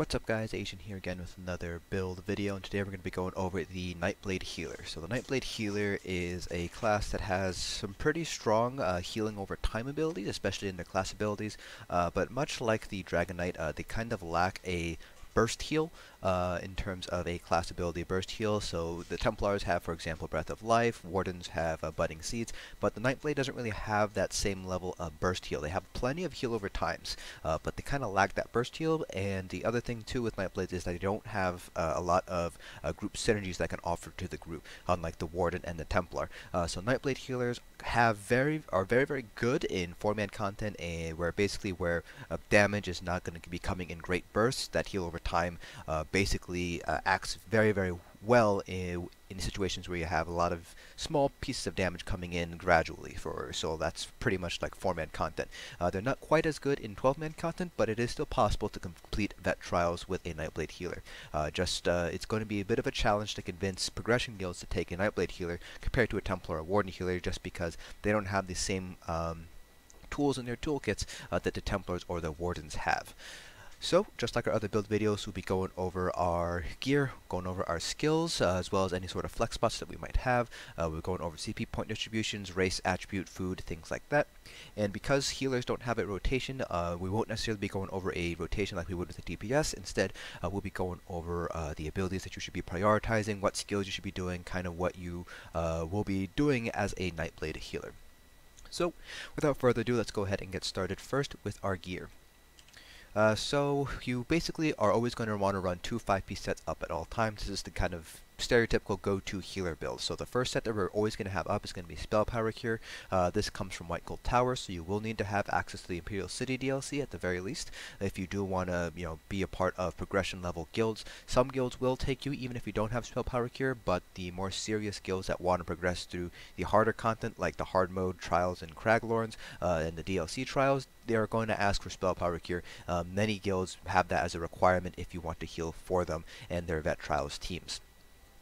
What's up guys, Asian here again with another build video, and today we're going to be going over the Nightblade Healer. So the Nightblade Healer is a class that has some pretty strong healing over time abilities, especially in their class abilities, but much like the Dragon Knight, they kind of lack a burst heal in terms of a class ability burst heal. So the Templars have, for example, Breath of Life, Wardens have Budding Seeds, but the Nightblade doesn't really have that same level of burst heal. They have plenty of heal over times, but they kind of lack that burst heal. And the other thing too with Nightblades is that they don't have a lot of group synergies that can offer to the group, unlike the Warden and the Templar. So Nightblade healers are very good in 4-man content, where damage is not going to be coming in great bursts. That heal over time basically acts very well in situations where you have a lot of small pieces of damage coming in gradually. So that's pretty much like 4-man content. They're not quite as good in 12-man content, but it is still possible to complete vet trials with a Nightblade healer. It's going to be a bit of a challenge to convince progression guilds to take a Nightblade healer compared to a Templar or Warden healer, just because they don't have the same tools in their toolkits that the Templars or the Wardens have. So, just like our other build videos, we'll be going over our gear, going over our skills, as well as any sort of flex spots that we might have. We're going over CP point distributions, race, attribute, food, things like that. And because healers don't have a rotation, we won't necessarily be going over a rotation like we would with a DPS. Instead, we'll be going over the abilities that you should be prioritizing, what skills you should be doing, kind of what you will be doing as a Nightblade healer. So, without further ado, let's go ahead and get started first with our gear. So you basically are always going to want to run 2 5-piece sets up at all times. This is the kind of stereotypical go-to healer build. So the first set that we're always going to have up is going to be Spell Power Cure. This comes from White Gold Tower, so you will need to have access to the Imperial City DLC at the very least if you do want to, be a part of progression level guilds. Some guilds will take you even if you don't have Spell Power Cure, but the more serious guilds that want to progress through the harder content, like the hard mode trials and Craglorns and the DLC trials, they are going to ask for Spell Power Cure. Many guilds have that as a requirement if you want to heal for them and their vet trials teams.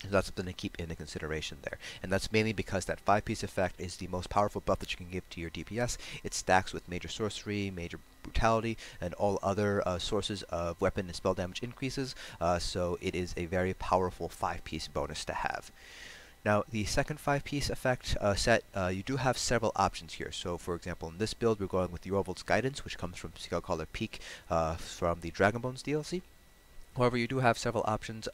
So that's something to keep into consideration there. And that's mainly because that 5-piece effect is the most powerful buff that you can give to your DPS. It stacks with major sorcery, major brutality, and all other sources of weapon and spell damage increases. So it is a very powerful 5-piece bonus to have. Now, the second 5-piece effect set, you do have several options here. So, for example, in this build, we're going with Jorvuld's Guidance, which comes from Skullcaller Peak from the Dragonbones DLC. However, you do have several options.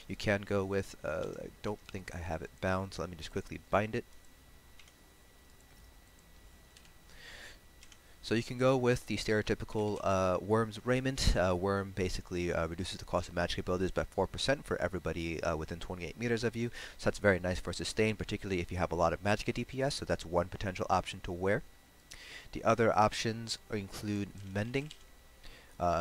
You can go with, I don't think I have it bound, so let me just quickly bind it. So you can go with the stereotypical Worm's Raiment. Worm basically reduces the cost of magic abilities by 4% for everybody within 28 meters of you. So that's very nice for sustain, particularly if you have a lot of Magicka DPS, so that's one potential option to wear. The other options include Mending.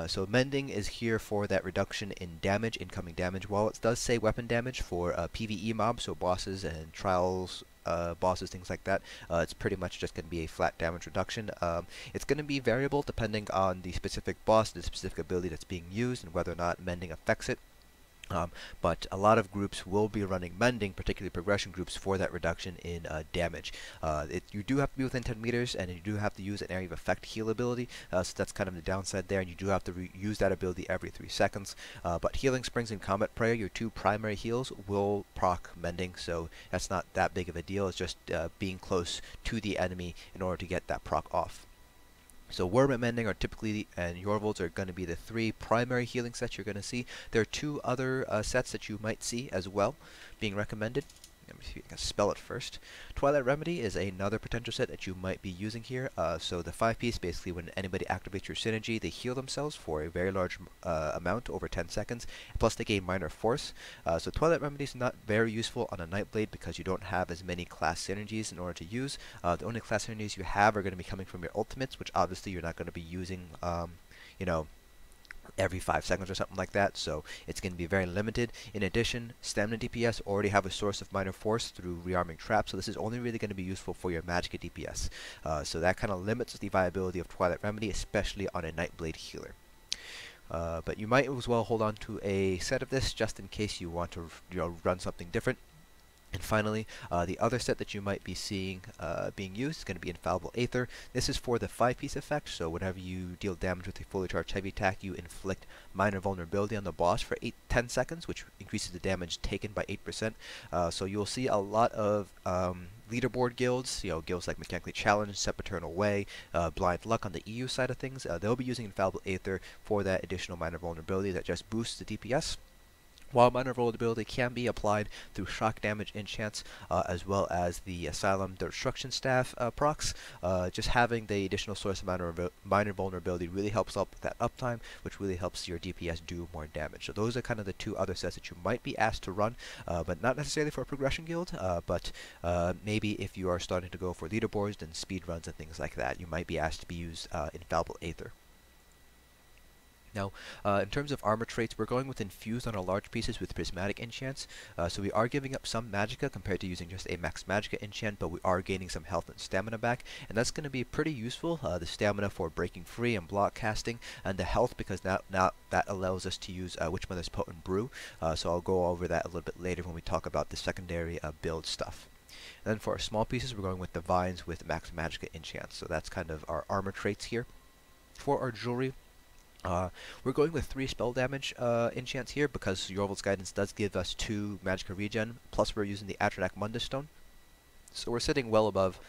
So Mending is here for that reduction in damage, incoming damage. While it does say weapon damage for PvE mobs, so bosses and trials, bosses, things like that, it's pretty much just going to be a flat damage reduction. It's going to be variable depending on the specific boss, the specific ability that's being used, and whether or not Mending affects it. But a lot of groups will be running Mending, particularly progression groups, for that reduction in damage. You do have to be within 10 meters, and you do have to use an area of effect heal ability, so that's kind of the downside there, and you do have to use that ability every 3 seconds. But Healing Springs and Combat Prayer, your 2 primary heals, will proc Mending, so that's not that big of a deal. It's just being close to the enemy in order to get that proc off. So Worm and Mending are typically, and Jorvuld's are going to be the 3 primary healing sets you're going to see. There are 2 other sets that you might see as well being recommended. Let me see if I can spell it first. Twilight Remedy is another potential set that you might be using here. So the 5-piece, basically when anybody activates your synergy, they heal themselves for a very large amount over 10 seconds, plus they gain minor force. So Twilight Remedy is not very useful on a Nightblade because you don't have as many class synergies in order to use. The only class synergies you have are going to be coming from your ultimates, which obviously you're not going to be using, every 5 seconds or something like that, so it's going to be very limited. In addition, Stamina DPS already have a source of minor force through rearming traps, so this is only really going to be useful for your Magicka DPS. So that kind of limits the viability of Twilight Remedy, especially on a Nightblade healer. But you might as well hold on to a set of this just in case you want to run something different. And finally, the other set that you might be seeing being used is going to be Infallible Aether. This is for the 5-piece effect, so whenever you deal damage with a fully charged heavy attack, you inflict minor vulnerability on the boss for 10 seconds, which increases the damage taken by 8%. So you'll see a lot of leaderboard guilds, guilds like Mechanically Challenged, Sempiternal Way, Blind Luck on the EU side of things. They'll be using Infallible Aether for that additional minor vulnerability that just boosts the DPS. While minor vulnerability can be applied through shock damage enchants, as well as the Asylum Destruction Staff procs, just having the additional source of minor vulnerability really helps out with that uptime, which really helps your DPS do more damage. So those are kind of the two other sets that you might be asked to run, but not necessarily for a progression guild, but maybe if you are starting to go for leaderboards and speed runs and things like that, you might be asked to be used Infallible Aether. Now, in terms of armor traits, we're going with Infused on our large pieces with Prismatic enchants, so we are giving up some Magicka compared to using just a max Magicka enchant, but we are gaining some health and stamina back, and that's going to be pretty useful, the stamina for breaking free and block casting, and the health because now that allows us to use Witchmother's Potent Brew, so I'll go over that a little bit later when we talk about the secondary build stuff. And then for our small pieces, we're going with Divines with max Magicka enchants, so that's kind of our armor traits here. For our jewelry, we're going with 3 spell damage enchants here because Jorvuld's Guidance does give us 2 Magicka regen, plus we're using the Atronak Mundus Stone. So we're sitting well above,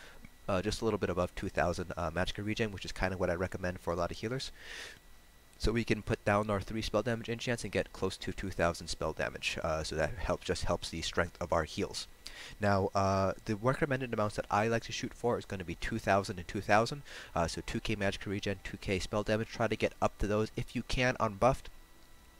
just a little bit above 2,000 Magicka regen, which is kind of what I recommend for a lot of healers. So we can put down our 3 spell damage enchants and get close to 2,000 spell damage, so that just helps the strength of our heals. Now, the recommended amounts that I like to shoot for is going to be 2,000 and 2,000, so 2k Magicka regen, 2k spell damage. Try to get up to those if you can unbuffed.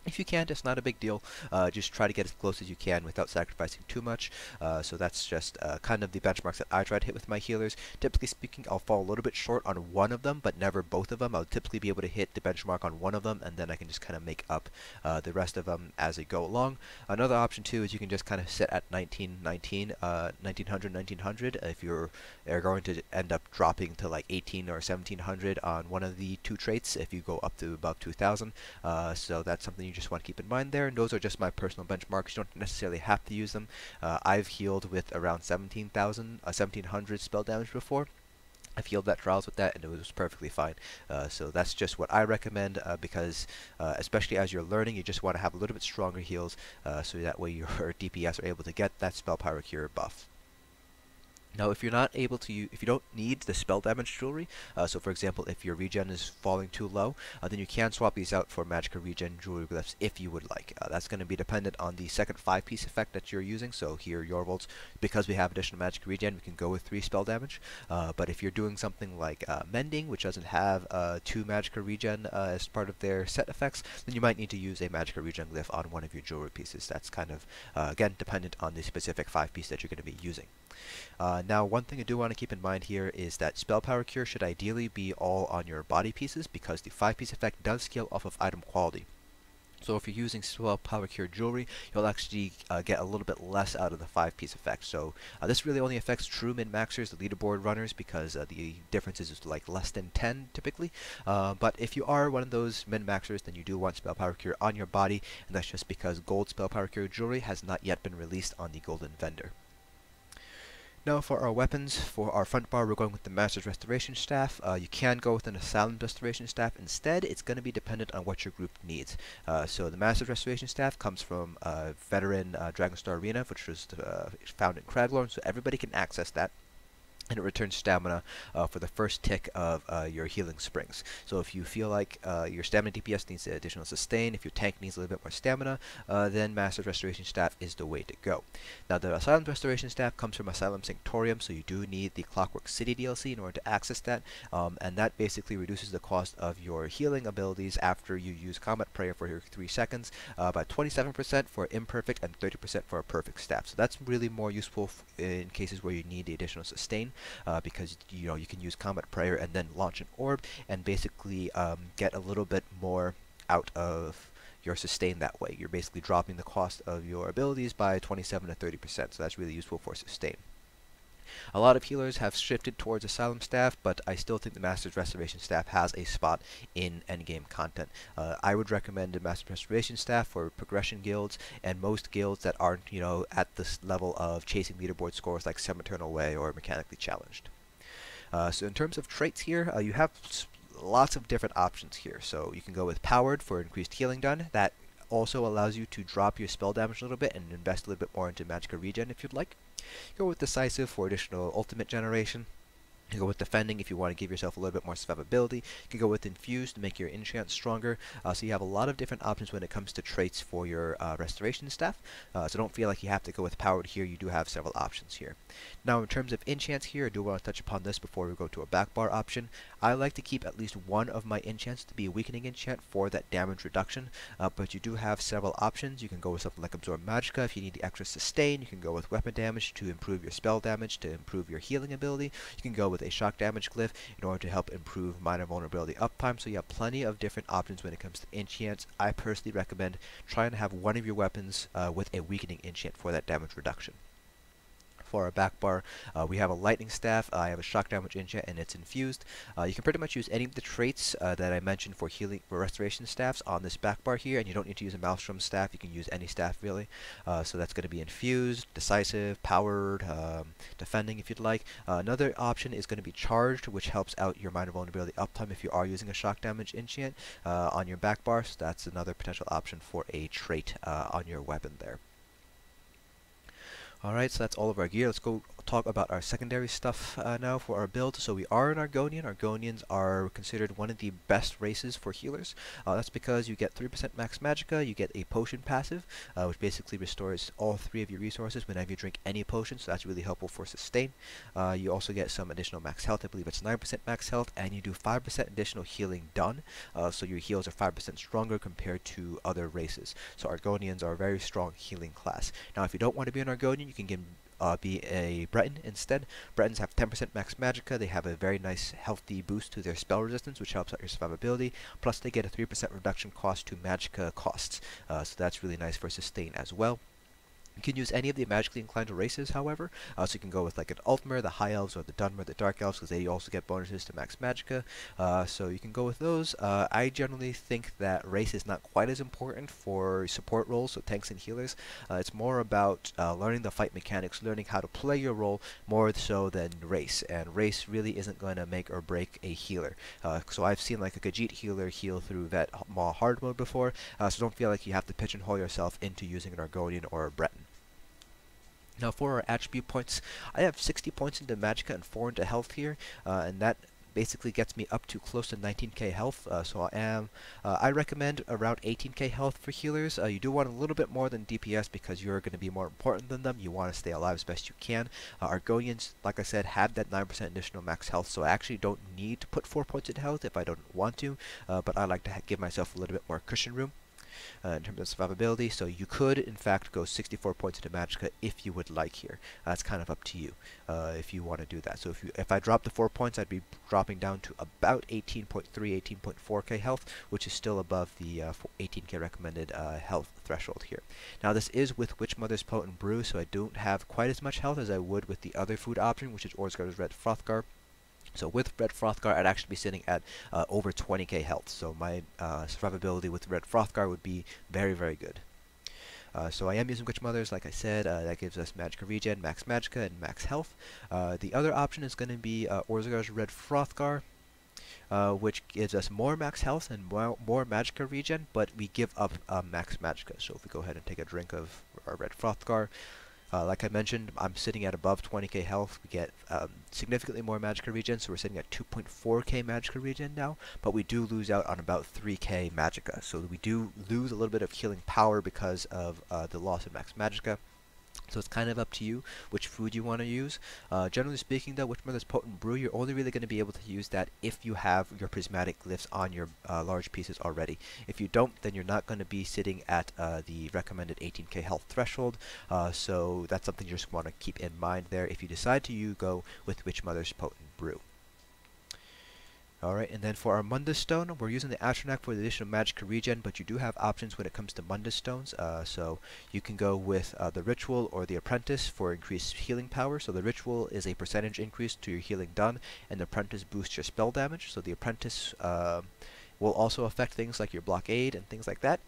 If you can't, it's not a big deal. Just try to get as close as you can without sacrificing too much. So that's just kind of the benchmarks that I try to hit with my healers. Typically speaking, I'll fall a little bit short on one of them, but never both of them. I'll typically be able to hit the benchmark on one of them, and then I can just kind of make up the rest of them as I go along. Another option too is you can just kind of sit at 1900, 1900 if you're going to end up dropping to like 18 or 1700 on one of the 2 traits if you go up to above 2000. So that's something you just want to keep in mind there, and those are just my personal benchmarks. You don't necessarily have to use them. I've healed with around 1700 spell damage before. I've healed that trials with that, and it was perfectly fine. So that's just what I recommend, because especially as you're learning, you just want to have a little bit stronger heals, so that way your DPS are able to get that spell power cure buff. Now, if you're not able to, if you don't need the spell damage jewelry, so for example, if your regen is falling too low, then you can swap these out for Magicka regen jewelry glyphs if you would like. That's going to be dependent on the second 5-piece effect that you're using. So here, Jorvuld's, because we have additional Magicka regen, we can go with 3 spell damage. But if you're doing something like Mending, which doesn't have 2 Magicka regen as part of their set effects, then you might need to use a Magicka regen glyph on one of your jewelry pieces. That's kind of, again, dependent on the specific 5-piece that you're going to be using. Now, one thing I do want to keep in mind here is that Spell Power Cure should ideally be all on your body pieces, because the 5-piece effect does scale off of item quality. So if you're using Spell Power Cure jewelry, you'll actually get a little bit less out of the 5-piece effect. So this really only affects true min-maxers, the leaderboard runners, because the difference is like less than 10 typically. But if you are one of those min-maxers, then you do want Spell Power Cure on your body, and that's just because Gold Spell Power Cure jewelry has not yet been released on the Golden Vendor. Now for our weapons, for our front bar, we're going with the Master's Restoration Staff. You can go with an Asylum Restoration Staff instead. It's going to be dependent on what your group needs. So the Master's Restoration Staff comes from Veteran Dragonstar Arena, which was found in Craglorn, so everybody can access that. And it returns stamina for the first tick of your healing springs. So if you feel like your stamina DPS needs additional sustain, if your tank needs a little bit more stamina, then Master's Restoration Staff is the way to go. Now the Asylum Restoration Staff comes from Asylum Sanctorium, so you do need the Clockwork City DLC in order to access that, and that basically reduces the cost of your healing abilities after you use Combat Prayer for your 3 seconds by 27% for imperfect and 30% for a perfect staff. So that's really more useful in cases where you need the additional sustain. Because you can use Combat Prayer and then launch an orb and basically get a little bit more out of your sustain that way. You're basically dropping the cost of your abilities by 27 to 30%, so that's really useful for sustain. A lot of healers have shifted towards Asylum staff, but I still think the Master's Restoration staff has a spot in endgame content. I would recommend the Master's Restoration staff for progression guilds and most guilds that aren't, at this level of chasing leaderboard scores like Sempiternal Way or Mechanically Challenged. So in terms of traits here, you have lots of different options here. So you can go with Powered for increased healing done. That also allows you to drop your spell damage a little bit and invest a little bit more into Magicka regen if you'd like. Go with Decisive for additional ultimate generation. You can go with Defending if you want to give yourself a little bit more survivability. You can go with Infused to make your enchants stronger. So you have a lot of different options when it comes to traits for your restoration staff. So don't feel like you have to go with Powered here. You do have several options here. Now in terms of enchants here, I do want to touch upon this before we go to a back bar option. I like to keep at least one of my enchants to be a weakening enchant for that damage reduction. But you do have several options. You can go with something like Absorb Magicka if you need the extra sustain. You can go with weapon damage to improve your spell damage, to improve your healing ability. You can go with a shock damage glyph in order to help improve minor vulnerability uptime. So you have plenty of different options when it comes to enchants. I personally recommend trying to have one of your weapons with a weakening enchant for that damage reduction. For our back bar, we have a lightning staff. I have a shock damage enchant and it's infused. You can pretty much use any of the traits that I mentioned for healing for restoration staffs on this back bar here, and you don't need to use a maelstrom staff. You can use any staff really. So that's going to be infused, decisive, powered, defending if you'd like. Another option is going to be charged, which helps out your minor vulnerability uptime if you are using a shock damage enchant on your back bar. So that's another potential option for a trait on your weapon there. Alright, so that's all of our gear. Let's go talk about our secondary stuff now for our build. So we are an Argonian. Argonians are considered one of the best races for healers. That's because you get 3% max Magicka, you get a potion passive, which basically restores all 3 of your resources whenever you drink any potion, so that's really helpful for sustain. You also get some additional max health. I believe it's 9% max health, and you do 5% additional healing done, so your heals are 5% stronger compared to other races. So Argonians are a very strong healing class. Now if you don't want to be an Argonian, you can be a Breton instead. Bretons have 10% max Magicka. They have a very nice healthy boost to their spell resistance, which helps out your survivability. Plus they get a 3% reduction cost to Magicka costs. So that's really nice for sustain as well. You can use any of the magically inclined races, however. So you can go with like an Altmer, the High Elves, or the Dunmer, the Dark Elves, because they also get bonuses to max Magicka. So you can go with those. I generally think that race is not quite as important for support roles, so tanks and healers. It's more about learning the fight mechanics, learning how to play your role more so than race. And race really isn't going to make or break a healer. So I've seen like a Khajiit healer heal through Vet Maw hard mode before, so don't feel like you have to pigeonhole yourself into using an Argonian or a Breton. Now for our attribute points, I have 60 points into Magicka and 4 into health here, and that basically gets me up to close to 19k health. So I recommend around 18k health for healers. You do want a little bit more than DPS because you're going to be more important than them. You want to stay alive as best you can. Argonians, like I said, have that 9% additional max health, so I actually don't need to put 4 points in health if I don't want to, but I like to give myself a little bit more cushion room in terms of survivability. So you could in fact go 64 points into Magicka if you would like here. That's kind of up to you if you want to do that. So if I drop the 4 points, I'd be dropping down to about 18.3, 18.4k health, which is still above the 18k recommended health threshold here. Now this is with Witchmother's Potent Brew, so I don't have quite as much health as I would with the other food option, which is Orzgar's Red Frothgar. So with Red Frothgar, I'd actually be sitting at over 20k health. So my survivability with Red Frothgar would be very, very good. So I am using Witchmothers, like I said. That gives us Magicka regen, max Magicka, and max health. The other option is going to be Orzgar's Red Frothgar, which gives us more max health and more Magicka regen, but we give up max Magicka. So if we go ahead and take a drink of our Red Frothgar, like I mentioned, I'm sitting at above 20k health. We get significantly more Magicka regen, so we're sitting at 2.4k Magicka regen now, but we do lose out on about 3k Magicka. So we do lose a little bit of healing power because of the loss of max Magicka. So it's kind of up to you which food you want to use. Generally speaking though, Witchmother's Potent Brew, you're only really going to be able to use that if you have your prismatic glyphs on your large pieces already. If you don't, then you're not going to be sitting at the recommended 18k health threshold. So that's something you just want to keep in mind there if you decide to go with Witchmother's Potent Brew. Alright, and then for our Mundus Stone, we're using the Astronaut for the additional Magicka regen, but you do have options when it comes to Mundus Stones. So you can go with the Ritual or the Apprentice for increased healing power. So the Ritual is a percentage increase to your healing done, and the Apprentice boosts your spell damage. So the Apprentice will also affect things like your Blockade and things like that,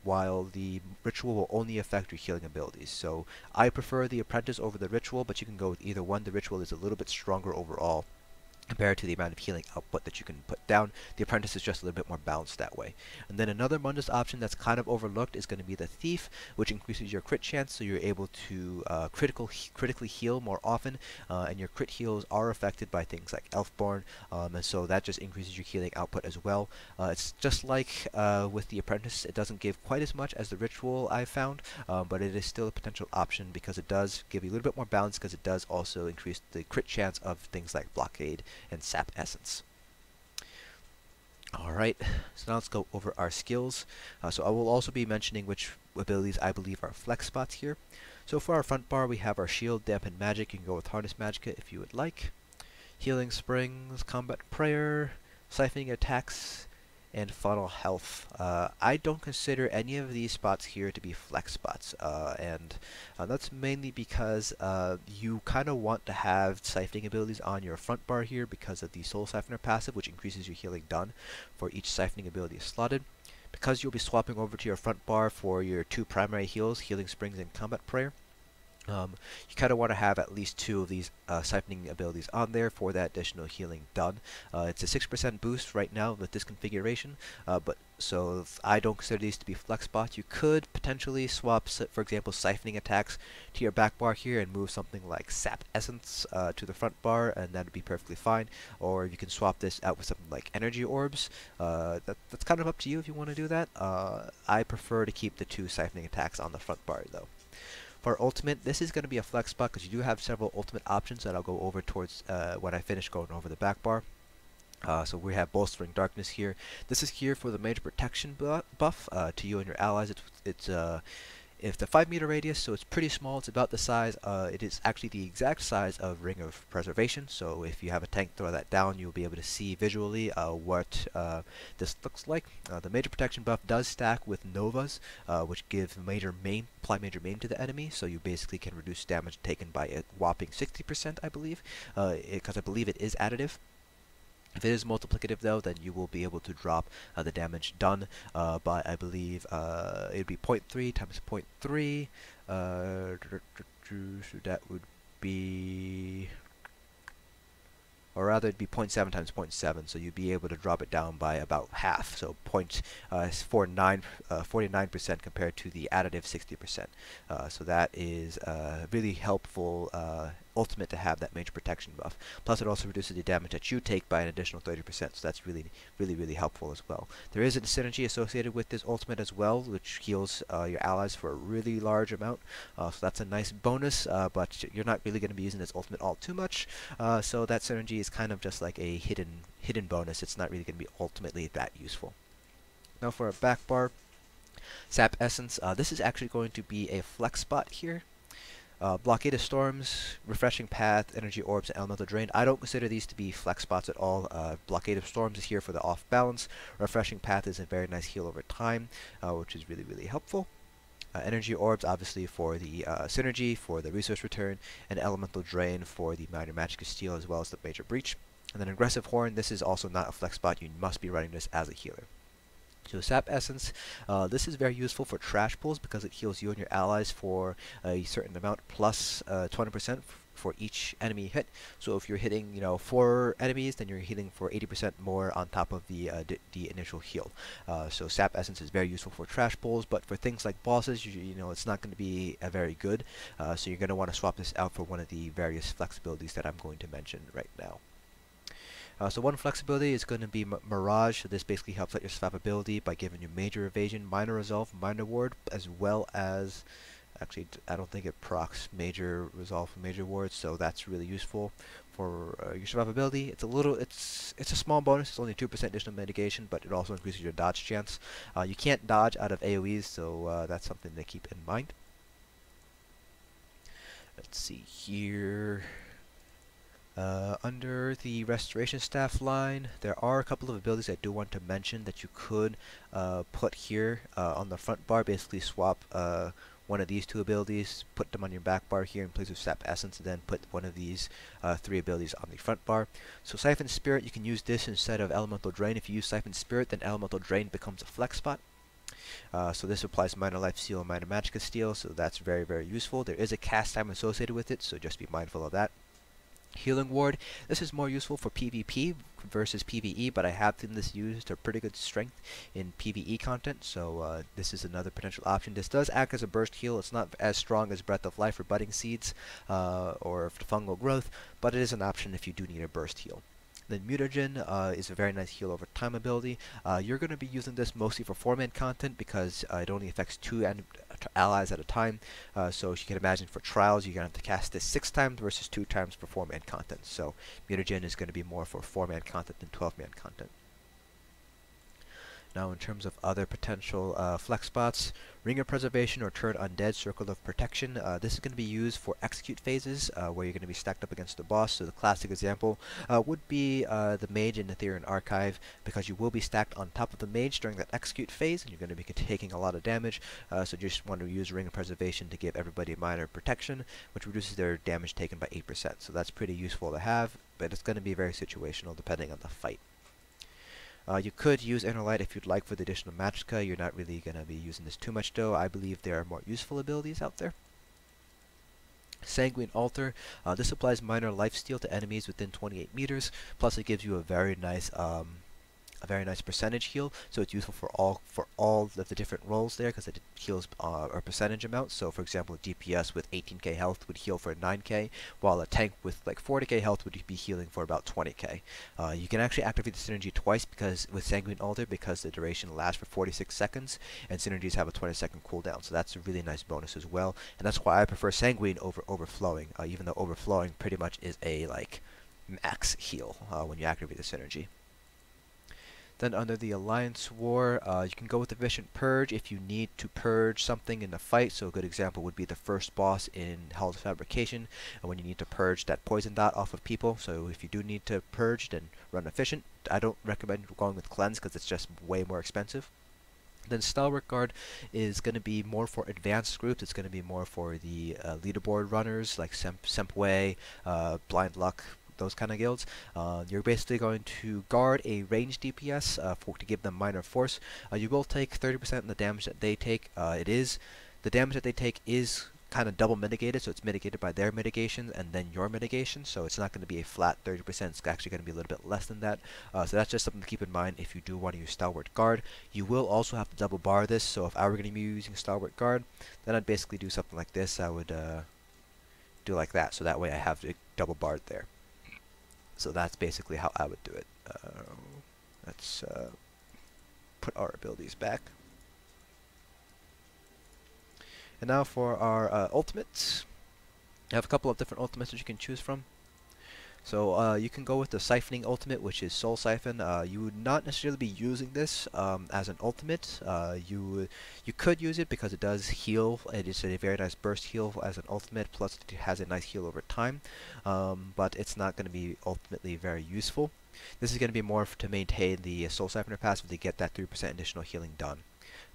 while the Ritual will only affect your healing abilities. So I prefer the Apprentice over the Ritual, but you can go with either one. The Ritual is a little bit stronger overall compared to the amount of healing output that you can put down. The Apprentice is just a little bit more balanced that way. And then another Mundus option that's kind of overlooked is going to be the Thief, which increases your crit chance, so you're able to critically heal more often, and your crit heals are affected by things like Elfborn, and so that just increases your healing output as well. It's just like with the Apprentice, it doesn't give quite as much as the Ritual I've found, but it is still a potential option because it does give you a little bit more balance, because it does also increase the crit chance of things like Blockade and Sap Essence. Alright, so now let's go over our skills. So I will also be mentioning which abilities I believe are flex spots here. So for our front bar, we have our Shield, Dampen Magic. You can go with Harness Magicka if you would like. Healing Springs, Combat Prayer, Siphoning Attacks, and Funnel Health. I don't consider any of these spots here to be flex spots, and that's mainly because you kind of want to have siphoning abilities on your front bar here because of the Soul Siphoner passive, which increases your healing done for each siphoning ability slotted. Because you'll be swapping over to your front bar for your two primary heals, Healing Springs and Combat Prayer, you kind of want to have at least two of these siphoning abilities on there for that additional healing done. It's a 6% boost right now with this configuration, but so I don't consider these to be flex spots. You could potentially swap, for example, siphoning attacks to your back bar here and move something like Sap Essence to the front bar, and that would be perfectly fine. Or you can swap this out with something like Energy Orbs. That's kind of up to you if you want to do that. I prefer to keep the two siphoning attacks on the front bar though. For ultimate, this is going to be a flex spot because you do have several ultimate options that I'll go over towards when I finish going over the back bar. So we have Bolstering Darkness here. This is here for the major protection buff to you and your allies. It's a 5-meter radius, so it's pretty small. It's about the size. It is actually the exact size of Ring of Preservation. So if you have a tank throw that down, you'll be able to see visually what this looks like. The major protection buff does stack with Novas, which give apply major maim to the enemy. So you basically can reduce damage taken by a whopping 60%, I believe, because I believe it is additive. If it is multiplicative though, then you will be able to drop the damage done by, I believe, it would be 0.3 times 0.3, so that would be, or rather it'd be 0.7 times 0.7, so you'd be able to drop it down by about half, so 49% compared to the additive 60%. So that is really helpful ultimate to have that major protection buff. Plus it also reduces the damage that you take by an additional 30%, so that's really helpful as well. There is a synergy associated with this ultimate as well, which heals your allies for a really large amount, so that's a nice bonus, but you're not really going to be using this ultimate all too much, so that synergy is kind of just like a hidden bonus. It's not really going to be ultimately that useful. Now for a back bar, Sap Essence, this is actually going to be a flex spot here. Blockade of Storms, Refreshing Path, Energy Orbs, and Elemental Drain. I don't consider these to be flex spots at all. Blockade of Storms is here for the off balance. Refreshing Path is a very nice heal over time, which is really helpful. Energy Orbs, obviously, for the synergy, for the resource return, and Elemental Drain for the minor Magicka steal as well as the major breach. And then Aggressive Horn, this is also not a flex spot. You must be running this as a healer. So Sap Essence, this is very useful for trash pulls because it heals you and your allies for a certain amount plus 20% for each enemy hit. So if you're hitting 4 enemies, then you're healing for 80% more on top of the initial heal. So Sap Essence is very useful for trash pulls, but for things like bosses, it's not going to be very good. So you're going to want to swap this out for one of the various flexibilities that I'm going to mention right now. So one flexibility is going to be Mirage. So this basically helps out your survivability by giving you major evasion, minor resolve, minor ward, as well as, actually I don't think it procs major resolve and major ward, so that's really useful for your survivability. It's a small bonus. It's only 2% additional mitigation, but it also increases your dodge chance. You can't dodge out of AoEs, so that's something to keep in mind. Let's see here. Under the Restoration Staff line, there are a couple of abilities I do want to mention that you could put here on the front bar. Basically swap one of these two abilities, put them on your back bar here in place of Sap Essence, and then put one of these three abilities on the front bar. So Siphon Spirit, you can use this instead of Elemental Drain. If you use Siphon Spirit, then Elemental Drain becomes a flex spot. So this applies minor life steal and minor Magicka steal, so that's very, very useful. There is a cast time associated with it, so just be mindful of that. Healing Ward, this is more useful for PvP versus PvE, but I have seen this used to pretty good strength in PvE content, so this is another potential option. This does act as a burst heal. It's not as strong as Breath of Life or Budding Seeds or Fungal Growth, but it is an option if you do need a burst heal. Then Mutagen is a very nice heal over time ability. You're going to be using this mostly for 4-man content because it only affects 2 allies at a time. So as you can imagine, for trials, you're going to have to cast this 6 times versus 2 times for 4-man content. So Mutagen is going to be more for 4-man content than 12-man content. Now, in terms of other potential flex spots, Ring of Preservation or Turn Undead, Circle of Protection. This is going to be used for execute phases where you're going to be stacked up against the boss. So the classic example would be the Mage in the Ethereal Archive, because you will be stacked on top of the Mage during that execute phase, and you're going to be taking a lot of damage. So you just want to use Ring of Preservation to give everybody minor protection, which reduces their damage taken by 8%. So that's pretty useful to have, but it's going to be very situational depending on the fight. You could use Inner Light if you'd like for the additional Magicka. You're not really going to be using this too much though. I believe there are more useful abilities out there. Sanguine Altar. This applies minor lifesteal to enemies within 28 meters. Plus it gives you a very nice percentage heal, so it's useful for all of the different roles there, because it heals a percentage amount. So for example, DPS with 18k health would heal for 9k, while a tank with like 40k health would be healing for about 20k. You can actually activate the synergy twice because with Sanguine Altar, because the duration lasts for 46 seconds, and synergies have a 20-second cooldown, so that's a really nice bonus as well. And that's why I prefer Sanguine over Overflowing, even though Overflowing pretty much is a like max heal when you activate the synergy. Then under the Alliance War, you can go with Efficient Purge if you need to purge something in the fight. So a good example would be the first boss in Hell's Fabrication, and when you need to purge that poison dot off of people. So if you do need to purge, then run Efficient. I don't recommend going with Cleanse because it's just way more expensive. Then Stalwart Guard is going to be more for advanced groups. It's going to be more for the leaderboard runners like Sempway, Blind Luck, those kind of guilds. You're basically going to guard a ranged DPS to give them minor force. You will take 30% of the damage that they take. The damage that they take is kind of double mitigated, so it's mitigated by their mitigation and then your mitigation, so it's not going to be a flat 30%, it's actually going to be a little bit less than that. So that's just something to keep in mind if you do want to use Stalwart Guard. You will also have to double bar this, so if I were going to be using Stalwart Guard, then I'd basically do something like this. I would do like that, so that way I have it double barred there. So that's basically how I would do it. Let's put our abilities back. And now for our ultimates. I have a couple of different ultimates that you can choose from. So you can go with the Siphoning ultimate, which is Soul Siphon. You would not necessarily be using this as an ultimate. You could use it because it does heal. It is a very nice burst heal as an ultimate, plus it has a nice heal over time. But it's not going to be ultimately very useful. This is going to be more to maintain the Soul Siphoner passive to get that 3% additional healing done.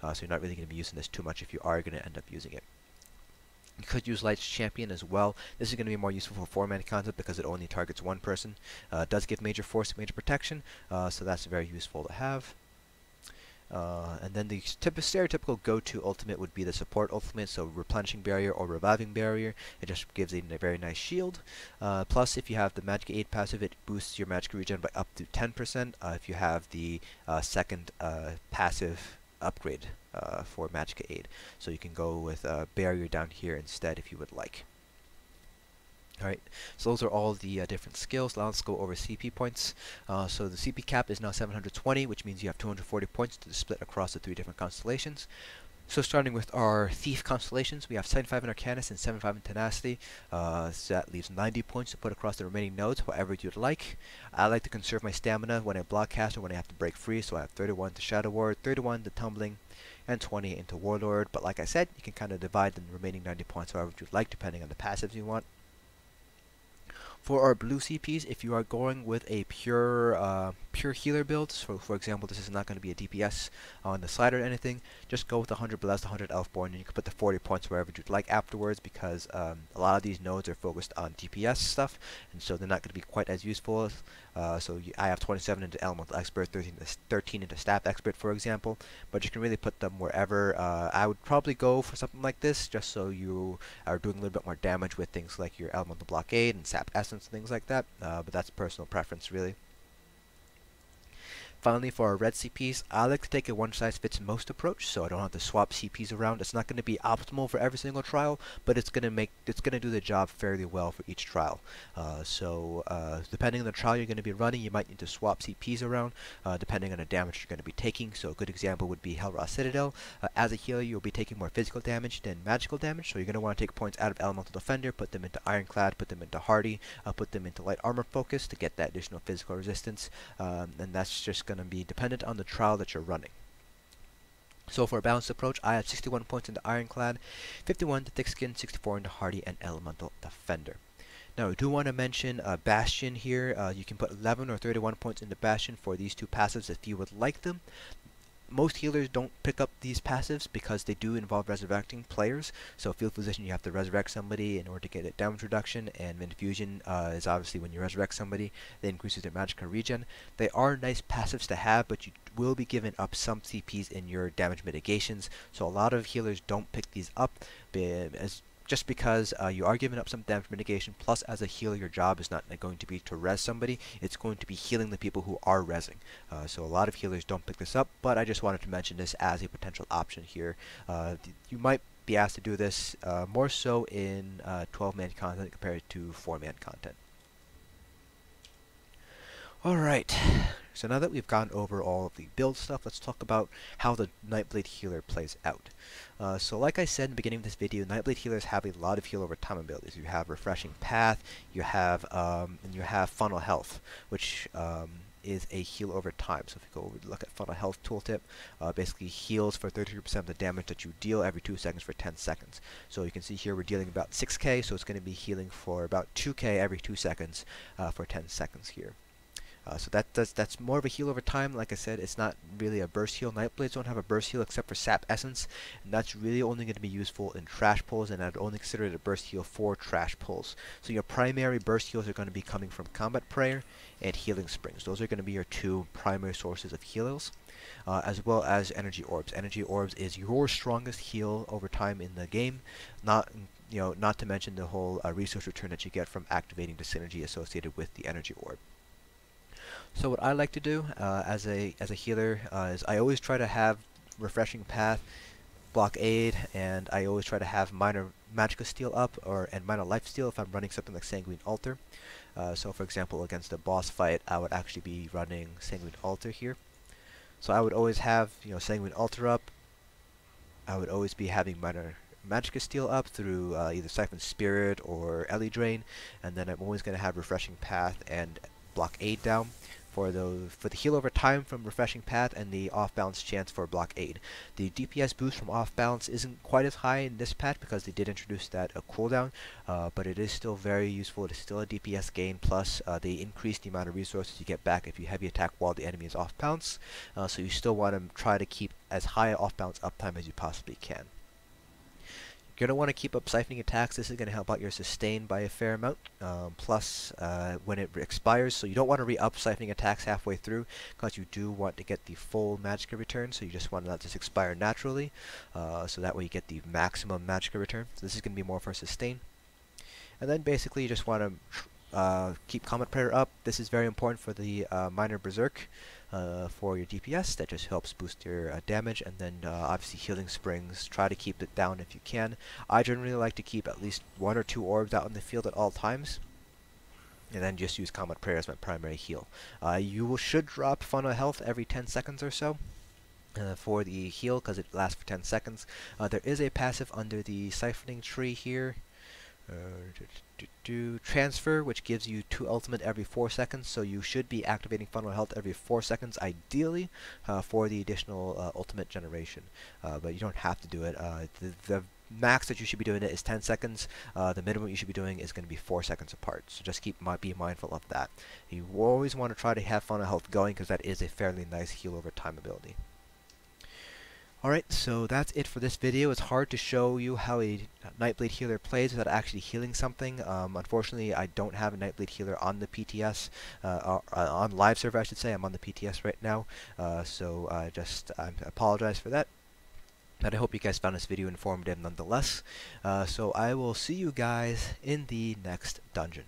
So you're not really going to be using this too much if you are going to end up using it. You could use Light's Champion as well. This is going to be more useful for 4-man content because it only targets one person. It does give major force and major protection, so that's very useful to have. And then the stereotypical go-to ultimate would be the Support ultimate, so Replenishing Barrier or Reviving Barrier. It just gives a very nice shield. Plus, if you have the Magicka Aid passive, it boosts your Magicka regen by up to 10%. If you have the second passive upgrade for Magicka Aid. So you can go with Barrier down here instead if you would like. Alright, so those are all the different skills. Now let's go over CP points. So the CP cap is now 720, which means you have 240 points to split across the 3 different constellations. So starting with our Thief constellations, we have 75 in Arcanus and 75 in Tenacity. So that leaves 90 points to put across the remaining nodes, however you'd like. I like to conserve my stamina when I block cast or when I have to break free, so I have 31 to Shadow Ward, 31 to Tumbling, and 20 into Warlord. But like I said, you can kind of divide the remaining 90 points however you'd like, depending on the passives you want. For our blue CPs, if you are going with a pure healer build, so for example, this is not going to be a DPS on the side or anything, just go with 100 Blessed, 100 Elfborn, and you can put the 40 points wherever you'd like afterwards, because a lot of these nodes are focused on DPS stuff, and so they're not going to be quite as useful. I have 27 into Elemental Expert, 13 into Sap Expert, for example, but you can really put them wherever. I would probably go for something like this, just so you are doing a little bit more damage with things like your Elemental Blockade and Sap Essence and things like that, but that's personal preference, really. Finally, for our red CPs, I like to take a one-size-fits-most approach, so I don't have to swap CPs around. It's not going to be optimal for every single trial, but it's going to do the job fairly well for each trial. Depending on the trial you're going to be running, you might need to swap CPs around, depending on the damage you're going to be taking. So a good example would be Hellraw Citadel. As a healer, you'll be taking more physical damage than magical damage, so you're going to want to take points out of Elemental Defender, put them into Ironclad, put them into Hardy, put them into Light Armor Focus to get that additional physical resistance, and that's just going to be dependent on the trial that you're running. So for a balanced approach, I have 61 points into Ironclad, 51 to Thick Skin, 64 into Hardy, and Elemental Defender. Now I do want to mention Bastion here. You can put 11 or 31 points into Bastion for these two passives if you would like them. Most healers don't pick up these passives because they do involve resurrecting players. So Field Physician, you have to resurrect somebody in order to get a damage reduction, and Infusion is obviously when you resurrect somebody, that increases their Magicka regen. They are nice passives to have, but you will be giving up some CPs in your damage mitigations. So a lot of healers don't pick these up just because you are giving up some damage mitigation, plus as a healer your job is not going to be to res somebody, it's going to be healing the people who are resing. So a lot of healers don't pick this up, but I just wanted to mention this as a potential option here. You might be asked to do this more so in 12-man content compared to 4-man content. Alright, so now that we've gone over all of the build stuff, let's talk about how the Nightblade healer plays out. So like I said in the beginning of this video, Nightblade healers have a lot of heal over time abilities. You have Refreshing Path, you have Funnel Health, which is a heal over time. So if you go over and look at Funnel Health tooltip, basically heals for 33% of the damage that you deal every 2 seconds for 10 seconds. So you can see here we're dealing about 6k, so it's going to be healing for about 2k every 2 seconds for 10 seconds here. So that's more of a heal over time. Like I said, it's not really a burst heal. Nightblades don't have a burst heal except for Sap Essence, and that's really only going to be useful in trash pulls, and I'd only consider it a burst heal for trash pulls. So your primary burst heals are going to be coming from Combat Prayer and Healing Springs. Those are going to be your two primary sources of heals, as well as Energy Orbs. Energy Orbs is your strongest heal over time in the game, not to mention the whole resource return that you get from activating the synergy associated with the Energy Orb. So what I like to do as a healer is I always try to have Refreshing Path, Blockade, and I always try to have minor Magicka steal up and minor life steal if I'm running something like Sanguine Altar. So for example, against a boss fight, I would actually be running Sanguine Altar here. So I would always have Sanguine Altar up. I would always be having minor Magicka steal up through either Siphon Spirit or Ellie Drain, and then I'm always going to have Refreshing Path and Blockade down for the heal over time from Refreshing Path and the off balance chance for Blockade. The DPS boost from off balance isn't quite as high in this patch because they did introduce that cooldown, but it is still very useful. It is still a DPS gain, plus they increase the amount of resources you get back if you heavy attack while the enemy is off balance, so you still want to try to keep as high off balance uptime as you possibly can. You're going to want to keep up siphoning attacks. This is going to help out your sustain by a fair amount, plus when it expires, so you don't want to re-up siphoning attacks halfway through, because you do want to get the full Magicka return, so you just want to let this expire naturally, so that way you get the maximum Magicka return. So this is going to be more for sustain. And then basically you just want to keep Combat Prayer up. This is very important for the minor Berserk. For your DPS, that just helps boost your damage, and then obviously Healing Springs, try to keep it down if you can. I generally like to keep at least 1 or 2 orbs out in the field at all times, and then just use Combat Prayer as my primary heal. You should drop Funnel Health every 10 seconds or so for the heal, because it lasts for 10 seconds. There is a passive under the Siphoning tree here. Transfer, which gives you 2 ultimate every 4 seconds, so you should be activating Funnel Health every 4 seconds ideally for the additional ultimate generation, but you don't have to do it. The max that you should be doing it is 10 seconds. The minimum you should be doing is going to be 4 seconds apart. So just be mindful of that. You always want to try to have funnel health going because that is a fairly nice heal over time ability. Alright, so that's it for this video. It's hard to show you how a Nightblade healer plays without actually healing something. Unfortunately, I don't have a Nightblade healer on the PTS, on live server I should say. I'm on the PTS right now, so I apologize for that. But I hope you guys found this video informative nonetheless. So I will see you guys in the next dungeon.